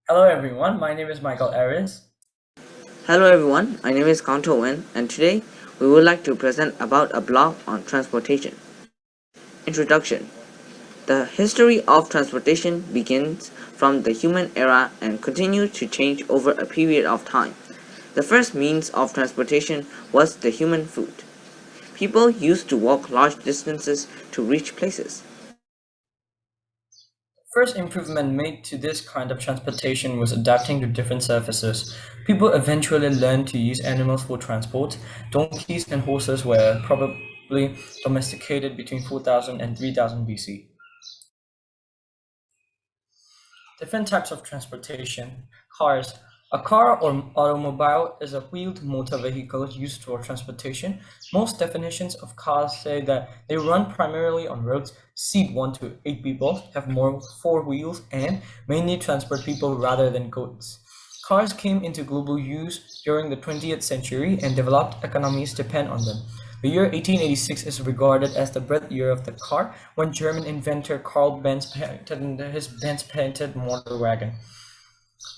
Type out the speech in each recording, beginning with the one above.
Hello everyone, my name is Michael Aris. Hello everyone, my name is Kaung, and today we would like to present about a blog on transportation. Introduction. The history of transportation begins from the human era and continues to change over a period of time. The first means of transportation was the human foot. People used to walk large distances to reach places. First improvement made to this kind of transportation was adapting to different surfaces. People eventually learned to use animals for transport. Donkeys and horses were probably domesticated between 4000 and 3000 BC. Different types of transportation. Cars. A car or automobile is a wheeled motor vehicle used for transportation. Most definitions of cars say that they run primarily on roads, seat 1 to 8 people, have more four wheels, and mainly transport people rather than goods. Cars came into global use during the 20th century and developed economies depend on them. The year 1886 is regarded as the birth year of the car, when German inventor Carl Benz patented his Benz-patented motor wagon.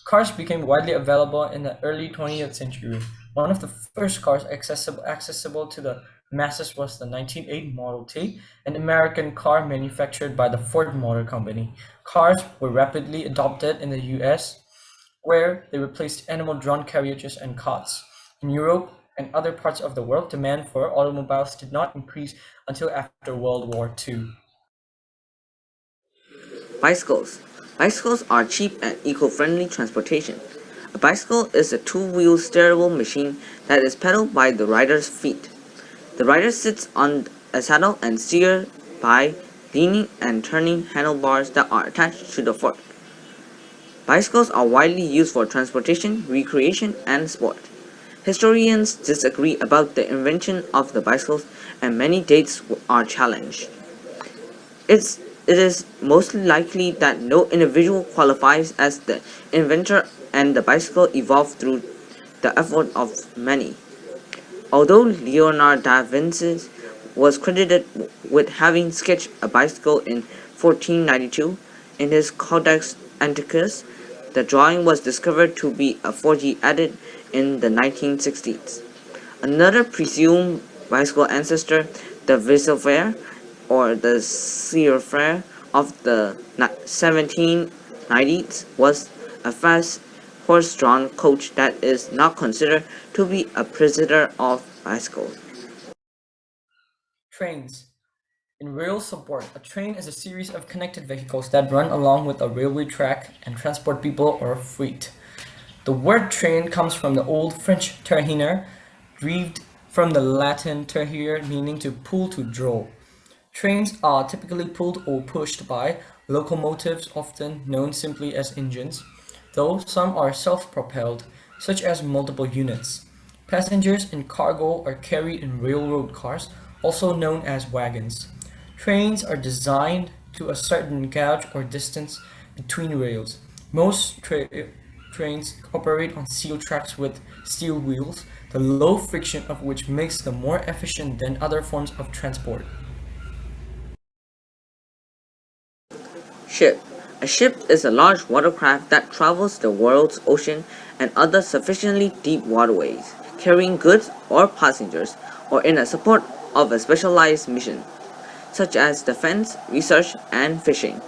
Cars became widely available in the early 20th century. One of the first cars accessible to the masses was the 1908 Model T, an American car manufactured by the Ford Motor Company. Cars were rapidly adopted in the US, where they replaced animal-drawn carriages and carts. In Europe and other parts of the world, demand for automobiles did not increase until after World War II. Bicycles. Bicycles are cheap and eco-friendly transportation. A bicycle is a two-wheel steerable machine that is pedaled by the rider's feet. The rider sits on a saddle and steers by leaning and turning handlebars that are attached to the fork. Bicycles are widely used for transportation, recreation, and sport. Historians disagree about the invention of the bicycles, and many dates are challenged. It is mostly likely that no individual qualifies as the inventor and the bicycle evolved through the effort of many. Although Leonardo da Vinci was credited with having sketched a bicycle in 1492 in his Codex Antiquus, the drawing was discovered to be a forgery added in the 1960s. Another presumed bicycle ancestor, the Vesuvius or the Searfair of the 1790s, was a fast horse-drawn coach that is not considered to be a predecessor of bicycles. Trains. In rail support, a train is a series of connected vehicles that run along with a railway track and transport people or freight. The word train comes from the Old French traîner, derived from the Latin trahere, meaning to pull to draw. Trains are typically pulled or pushed by locomotives, often known simply as engines, though some are self-propelled, such as multiple units. Passengers and cargo are carried in railroad cars, also known as wagons. Trains are designed to a certain gauge or distance between rails. Most trains operate on steel tracks with steel wheels, the low friction of which makes them more efficient than other forms of transport. Ship. A ship is a large watercraft that travels the world's ocean and other sufficiently deep waterways, carrying goods or passengers, or in a support of a specialized mission, such as defense, research, and fishing.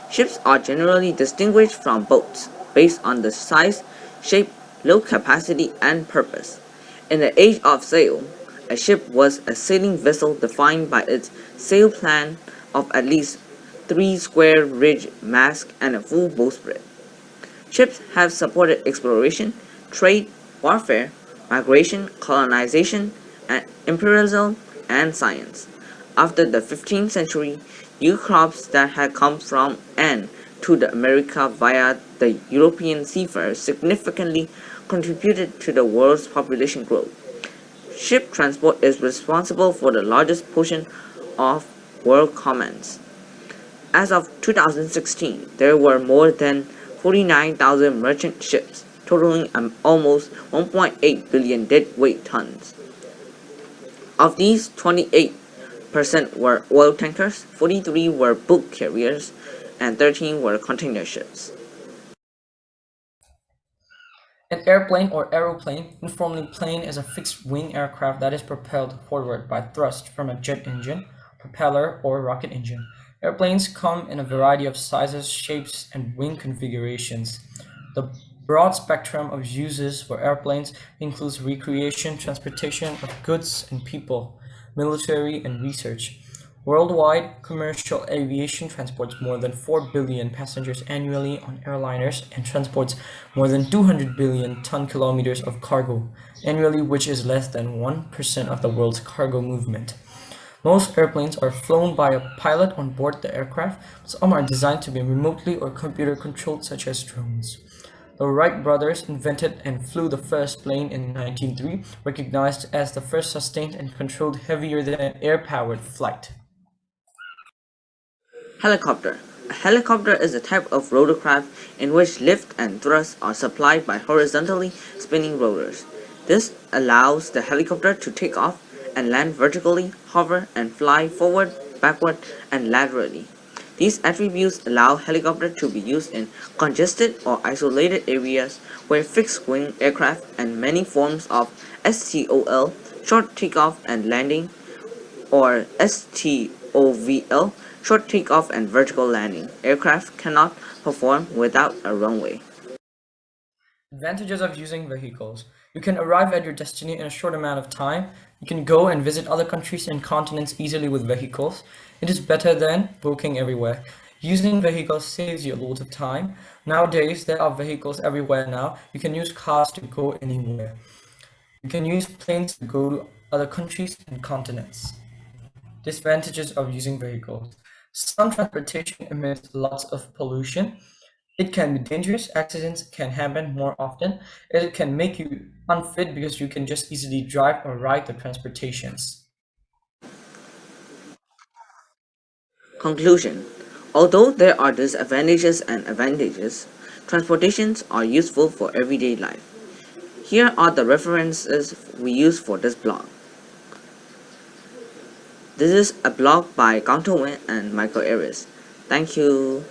Ships are generally distinguished from boats based on the size, shape, load capacity, and purpose. In the age of sail, a ship was a sailing vessel defined by its sail plan of at least three square ridge masts and a full bowsprit. Ships have supported exploration, trade, warfare, migration, colonization, and imperialism, and science. After the 15th century, new crops that had come from and to the America via the European seafarers significantly contributed to the world's population growth. Ship transport is responsible for the largest portion of world commerce. As of 2016, there were more than 49,000 merchant ships, totaling almost 1.8 billion deadweight tons. Of these, 28% were oil tankers, 43 were bulk carriers, and 13 were container ships. An airplane or aeroplane, informally plane, is a fixed-wing aircraft that is propelled forward by thrust from a jet engine, propeller, or rocket engine. Airplanes come in a variety of sizes, shapes, and wing configurations. The broad spectrum of uses for airplanes includes recreation, transportation of goods and people, military, and research. Worldwide, commercial aviation transports more than 4 billion passengers annually on airliners and transports more than 200 billion ton-kilometers of cargo annually, which is less than 1% of the world's cargo movement. Most airplanes are flown by a pilot on board the aircraft, but some are designed to be remotely or computer controlled, such as drones. The Wright brothers invented and flew the first plane in 1903, recognized as the first sustained and controlled heavier than air-powered flight. Helicopter. A helicopter is a type of rotorcraft in which lift and thrust are supplied by horizontally spinning rotors. This allows the helicopter to take off and land vertically, hover, and fly forward, backward, and laterally. These attributes allow helicopter to be used in congested or isolated areas where fixed-wing aircraft and many forms of STOL, short takeoff and landing, or STOVL, short takeoff and vertical landing, aircraft cannot perform without a runway. Advantages of using vehicles. You can arrive at your destiny in a short amount of time. You can go and visit other countries and continents easily with vehicles. It is better than booking everywhere. Using vehicles saves you a lot of time. Nowadays, there are vehicles everywhere now. You can use cars to go anywhere. You can use planes to go to other countries and continents. Disadvantages of using vehicles. Some transportation emits lots of pollution. It can be dangerous. Accidents can happen more often. It can make you unfit because you can just easily drive or ride the transportations. Conclusion. Although there are disadvantages and advantages, transportations are useful for everyday life. Here are the references we use for this blog. This is a blog by Kaung and Michael Aris. Thank you.